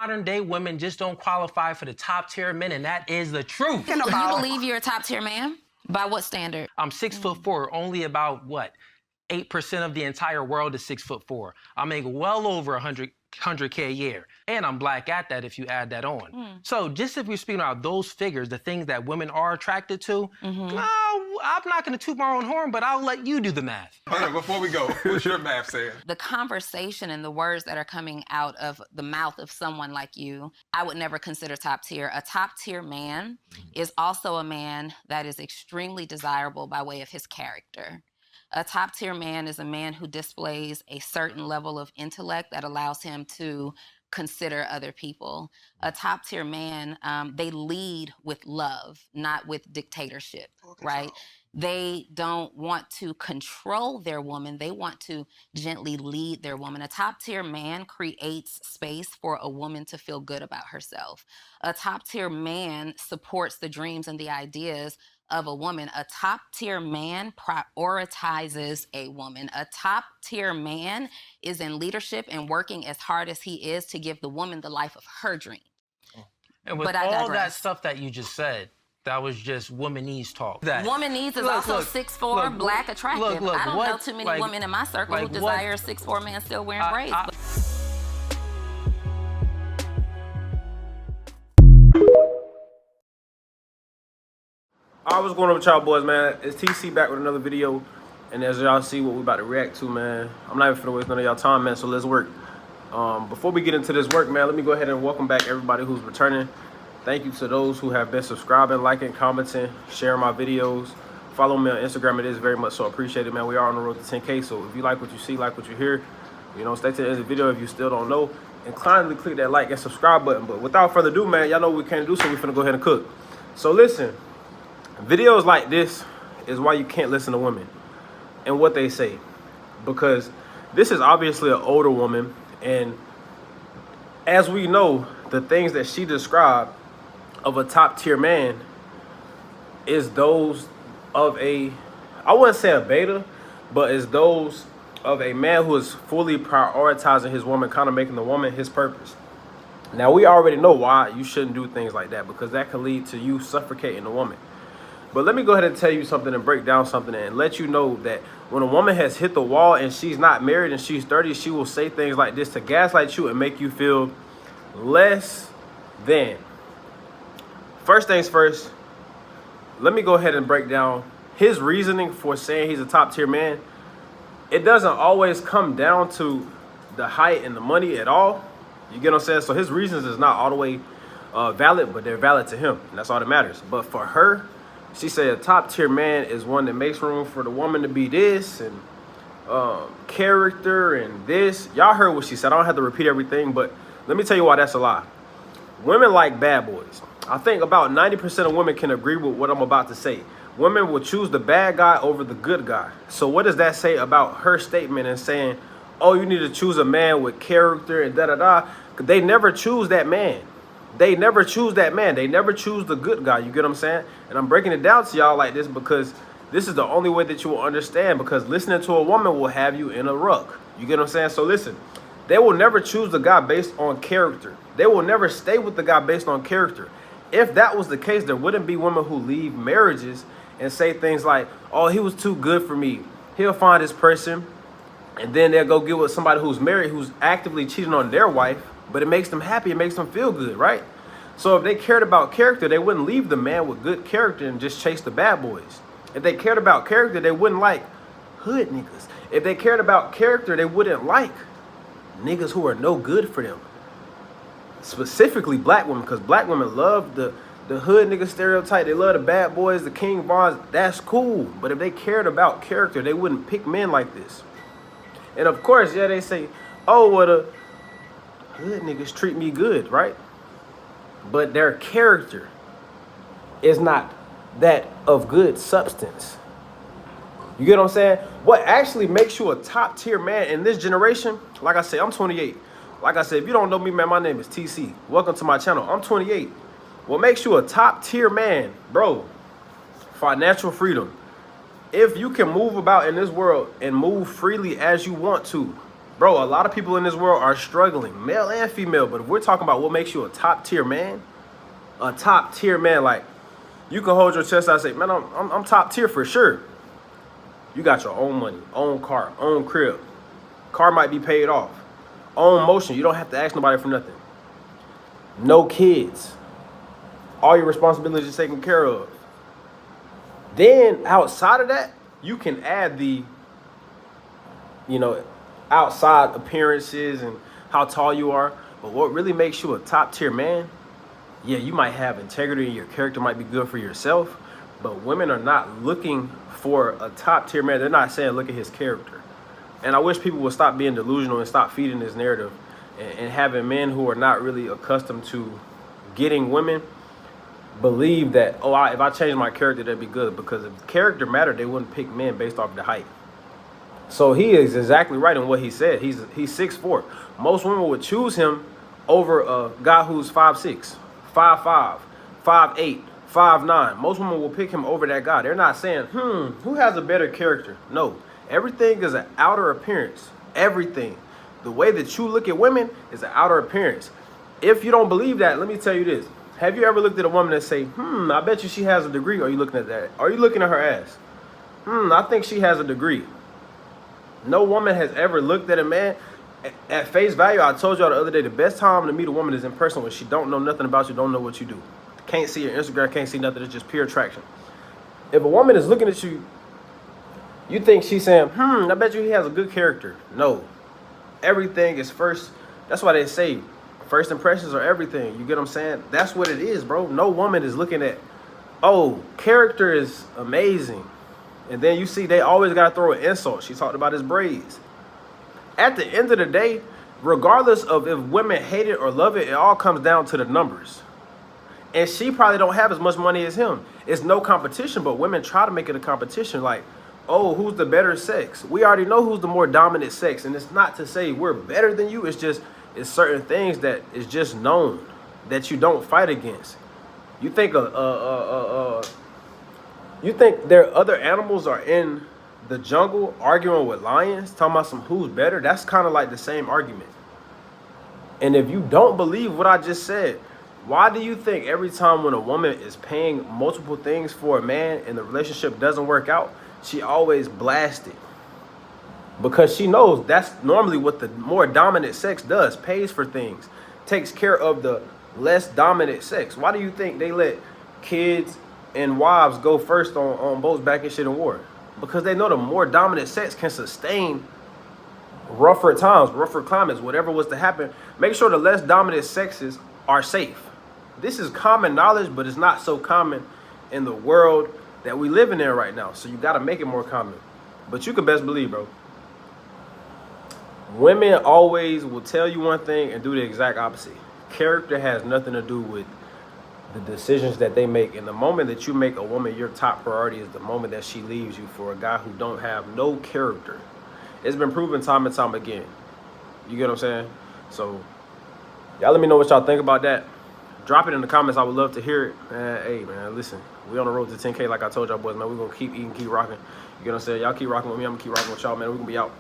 Modern day women just don't qualify for the top tier men, and that is the truth. Do you believe you're a top tier man? By what standard? I'm 6'4", only about what? 8% of the entire world is 6'4". I make well over 100K a year. And I'm black at that if you add that on. So just if we're speaking about those figures, the things that women are attracted to, no, I'm not gonna toot my own horn, but I'll let you do the math. Hold on, before we go, what's your math saying? The conversation and the words that are coming out of the mouth of someone like you, I would never consider top tier. A top tier man is also a man that is extremely desirable by way of his character. A top tier man is a man who displays a certain level of intellect that allows him to consider other people. A top tier man, they lead with love, not with dictatorship, right? They don't want to control their woman. They want to gently lead their woman. A top tier man creates space for a woman to feel good about herself. A top tier man supports the dreams and the ideas of a woman. A top tier man prioritizes a woman. A top tier man is in leadership and working as hard as he is to give the woman the life of her dream. And with all that stuff that you just said, that was just womanese talk. Womanese is also 6'4", black, attractive. I don't know too many women in my circle who desire a 6'4" man still wearing braids. All right, what's going on with y'all boys, man? It's TC back with another video. And as y'all see what we're about to react to, man, I'm not even finna waste none of y'all time, man, so let's work. Before we get into this work, man, let me go ahead and welcome back everybody who's returning. Thank you to those who have been subscribing, liking, commenting, sharing my videos. Follow me on Instagram. It is very much so appreciated, man. We are on the road to 10K, so if you like what you see, like what you hear, you know, stay to the end of the video if you still don't know. And kindly click that like and subscribe button. But without further ado, man, y'all know what we can't do, so we're finna go ahead and cook. So listen, videos like this is why you can't listen to women and what they say. Because this is obviously an older woman, and as we know, the things that she described of a top tier man is those of a, I wouldn't say a beta, but is those of a man who is fully prioritizing his woman, kind of making the woman his purpose. Now, we already know why you shouldn't do things like that, because that can lead to you suffocating the woman. But let me go ahead and tell you something and break down something and let you know that when a woman has hit the wall and she's not married and she's 30, she will say things like this to gaslight you and make you feel less than. First things first, let me go ahead and break down his reasoning for saying he's a top tier man. It doesn't always come down to the height and the money at all. You get what I'm saying? So his reasons is not all the way valid, but they're valid to him, and that's all that matters. But for her, she said a top tier man is one that makes room for the woman to be this and character and this. Y'all heard what she said. I don't have to repeat everything, but let me tell you why that's a lie. Women like bad boys. I think about 90% of women can agree with what I'm about to say. Women will choose the bad guy over the good guy. So what does that say about her statement and saying, oh, you need to choose a man with character and da-da-da? They never choose that man. They never choose that man. They never choose the good guy. You get what I'm saying? And I'm breaking it down to y'all like this because this is the only way that you will understand, because listening to a woman will have you in a ruck. You get what I'm saying? So listen, they will never choose the guy based on character. They will never stay with the guy based on character. If that was the case, there wouldn't be women who leave marriages and say things like, oh, he was too good for me. He'll find his person. And then they'll go get with somebody who's married, who's actively cheating on their wife, but it makes them happy, it makes them feel good, right? So if they cared about character, they wouldn't leave the man with good character and just chase the bad boys. If they cared about character, they wouldn't like hood niggas. If they cared about character, they wouldn't like niggas who are no good for them. Specifically black women, because black women love the hood nigga stereotype. They love the bad boys, the King Vons. That's cool. But if they cared about character, they wouldn't pick men like this. And of course, yeah, they say, oh, well, the hood niggas treat me good, right? But their character is not that of good substance. You get what I'm saying? What actually makes you a top tier man in this generation, like I said, I'm 28. Like I said, if you don't know me, man, my name is TC. Welcome to my channel. I'm 28. What makes you a top tier man, bro? Financial freedom. If you can move about in this world and move freely as you want to, Bro, a lot of people in this world are struggling, male and female. But if we're talking about what makes you a top tier man, like you can hold your chest out and say, man, I'm top tier for sure. You got your own money, own car, own crib. Car might be paid off. Own motion. You don't have to ask nobody for nothing. No kids. All your responsibilities are taken care of. Then outside of that, you can add the, outside appearances and how tall you are. But what really makes you a top tier man, yeah, you might have integrity and your character might be good for yourself, but women are not looking for a top tier man. They're not saying, look at his character. And I wish people would stop being delusional and stop feeding this narrative and having men who are not really accustomed to getting women believe that, if I change my character, that'd be good. Because if character mattered, they wouldn't pick men based off the height. So he is exactly right in what he said. He's 6'4". Most women would choose him over a guy who's 5'6", 5'5", 5'8", 5'9". Most women will pick him over that guy. They're not saying, who has a better character? No. Everything is an outer appearance. Everything. The way that you look at women is an outer appearance. If you don't believe that, let me tell you this. Have you ever looked at a woman and say, I bet you she has a degree? Or are you looking at that? Are you looking at her ass? I think she has a degree. No woman has ever looked at a man at face value. I told y'all the other day, the best time to meet a woman is in person when she don't know nothing about you, don't know what you do. Can't see your Instagram, can't see nothing. It's just pure attraction. If a woman is looking at you, you think she's saying, I bet you he has a good character. No. Everything is first. That's why they say first impressions are everything. You get what I'm saying? That's what it is, bro. No woman is looking at, character is amazing. And then you see they always got to throw an insult. She talked about his braids. At the end of the day, regardless of if women hate it or love it, it all comes down to the numbers. And she probably don't have as much money as him. It's no competition, but women try to make it a competition. Like, who's the better sex? We already know who's the more dominant sex. And it's not to say we're better than you. It's just, it's certain things that is just known that you don't fight against. You think you think there other animals are in the jungle arguing with lions, talking about some who's better? That's kind of like the same argument. And if you don't believe what I just said, why do you think every time when a woman is paying multiple things for a man and the relationship doesn't work out, she always blasted? Because she knows that's normally what the more dominant sex does, pays for things, takes care of the less dominant sex. Why do you think they let kids and wives go first on boats back and shit in war? Because they know the more dominant sex can sustain rougher times, rougher climates, whatever was to happen. Make sure the less dominant sexes are safe. This is common knowledge, but it's not so common in the world that we living in right now. So you got to make it more common. But you can best believe, bro, women always will tell you one thing and do the exact opposite. Character has nothing to do with the decisions that they make. And the moment that you make a woman your top priority is the moment that she leaves you for a guy who don't have no character. It's been proven time and time again. You get what I'm saying? So y'all let me know what y'all think about that. Drop it in the comments. I would love to hear it. Hey, man, listen. We on the road to 10K like I told y'all boys, man. We're going to keep eating, keep rocking. You get what I'm saying? Y'all keep rocking with me. I'm going to keep rocking with y'all, man. We're going to be out.